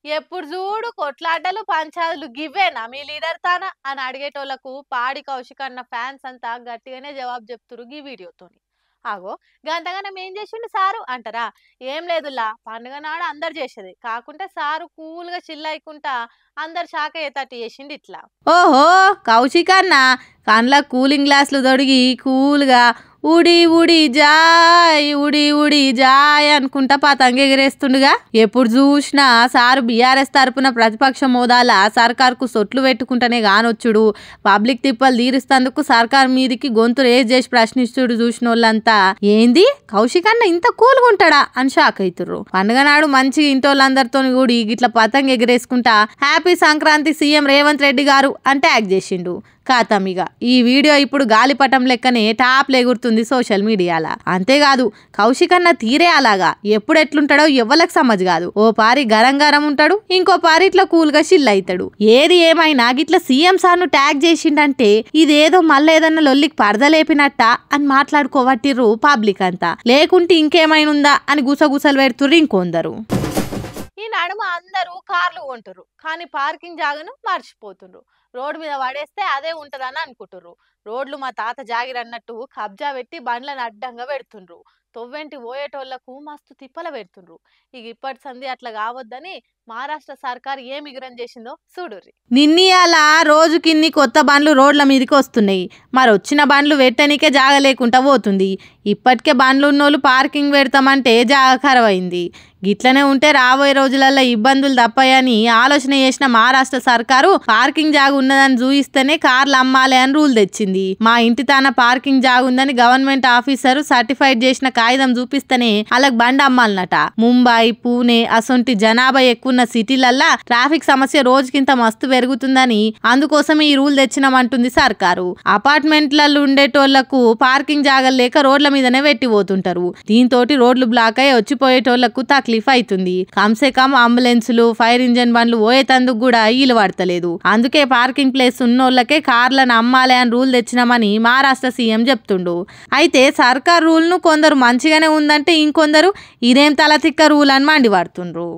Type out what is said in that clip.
ఎప్పుడు చూడు కొట్లాటలు పంచాదులు గివ్వేనా మీ లీడర్ తానా అని అడిగేటోళ్లకు పాడి కౌశిక్ అన్న ఫ్యాన్స్ అంతా గట్టిగానే జవాబు చెప్తురు ఈ వీడియోతోని. ఆగో గంతగానం ఏం చేసిండు సారు అంటారా? ఏం లేదులా పండుగ నాడు అందరు చేసేది కాకుంటే సారు కూల్గా చిల్లైకుంటా అందరు షాక్ అయ్యేటట్టు చేసిండు ఇట్లా. ఓహో కౌశిక్ అన్న కండ్ల కూలింగ్ గ్లాసులు తొడిగి కూల్గా ఉడి ఉడి జాయ్ అనుకుంటా పతంగ ఎగిరేస్తుండగా ఎప్పుడు చూసినా సారు బీఆర్ఎస్ తరపున ప్రతిపక్ష మోదాల సర్కార్కు సొట్లు పెట్టుకుంటేనే కానొచ్చుడు, పబ్లిక్ తిప్పలు తీరుస్తందుకు సర్కార్ మీదికి గొంతు రేజ్ చేసి ప్రశ్నిస్తుడు చూసిన వాళ్ళంతా ఏంది కౌశిక్ అన్న ఇంత కూల్గా ఉంటాడా అని షాక్ అవుతుర్రు. పండుగ నాడు మంచిగా ఇంటోళ్ళందరితో కూడా గిట్ల పతంగ ఎగిరేసుకుంటా హ్యాపీ సంక్రాంతి సీఎం రేవంత్ రెడ్డి గారు అని ట్యాగ్ చేసిండు. ఖాతమిగ ఈ వీడియో ఇప్పుడు గాలిపటం లెక్కనే టాప్ ఎగురుతుంది సోషల్ మీడియాల. అంతేకాదు కౌశిక్ అన్న తీరే అలాగా ఎప్పుడు ఎట్లుంటాడో ఎవ్వలకు సమజ్ కాదు. ఓ పారి గరం ఉంటాడు, ఇంకో పారి ఇట్లా కూల్గా షిల్ అవుతాడు. ఏది ఏమైనా గిట్ల సీఎం సార్ను ట్యాగ్ చేసిండంటే ఇదేదో మళ్ళీ ఏదన్నా లొల్లికి పరదలేపినట్ట అని మాట్లాడుకోవట్టిర్రు పబ్లిక్ అంతా. లేకుంటే ఇంకేమైనా అని గుసగుసలు పెడుతుర్రు ఇంకొందరు. ఈ నడుమ అందరూ కార్లు కొంటుర్రు కానీ పార్కింగ్ జాగను మర్చిపోతుండ్రు. రోడ్డు మీద పడేస్తే అదే ఉంటదని అనుకుంటుర్రు. రోడ్లు మా తాత జాగిరన్నట్టు కబ్జా పెట్టి బండ్లను అడ్డంగా పెడుతుండ్రు. తొవ్వెంటి పోయేటోళ్లకు మస్తు తిప్పల పెడుతుండ్రు. ఇక ఇప్పటి సంది అట్లా కావద్దని మహారాష్ట్ర సర్కార్ ఏం మిగురం చేసిందో చూడుర్రి. నిన్నీయాల రోజుకిన్ని కొత్త బండ్లు రోడ్ల మీదకి వస్తున్నాయి. మరి వచ్చిన బండ్లు పెట్టనికే జాగ లేకుండా పోతుంది. ఇప్పటికే బండ్లు ఉన్నోళ్ళు పార్కింగ్ పెడతామంటే జాగ ఖరవైంది. గిట్లనే ఉంటే రాబోయే రోజులలో ఇబ్బందులు తప్పాయని ఆలోచన చేసిన మహారాష్ట్ర సర్కారు పార్కింగ్ జాగ ఉన్నదని చూయిస్తేనే కార్లు అమ్మాలి అని రూల్ తెచ్చింది. మా ఇంటి తాన పార్కింగ్ జాగ ఉందని గవర్నమెంట్ ఆఫీసర్ సర్టిఫైడ్ చేసిన కాగితం చూపిస్తేనే వాళ్ళకి బండి అమ్మాలన్నట. ముంబై, పూణే అసొంటి జనాభా ఎక్కువ సిటీలల్లా ట్రాఫిక్ సమస్య రోజుకింత మస్తు పెరుగుతుందని అందుకోసమే ఈ రూల్ తెచ్చినామంటుంది సర్కారు. అపార్ట్మెంట్లలో ఉండేటోళ్లకు పార్కింగ్ జాగలు లేక రోడ్ల మీదనే పెట్టిపోతుంటారు. దీంతో రోడ్లు బ్లాక్ అయ్యి వచ్చిపోయేటోళ్లకు తక్లీఫ్ అవుతుంది. కమ్సే కమ్ అంబులెన్సులు, ఫైర్ ఇంజన్ బండ్లు పోయేతందుకు కూడా ఈలు పడతలేదు. అందుకే పార్కింగ్ ప్లేస్ ఉన్నోళ్లకే కార్లను అమ్మాలి అని రూల్ తెచ్చినామని మహారాష్ట్ర సీఎం చెప్తుండు. అయితే సర్కార్ రూల్ ను కొందరు మంచిగానే ఉందంటే ఇంకొందరు ఇదేం తలతిక్క రూల్ అని మండిపడుతుండ్రు.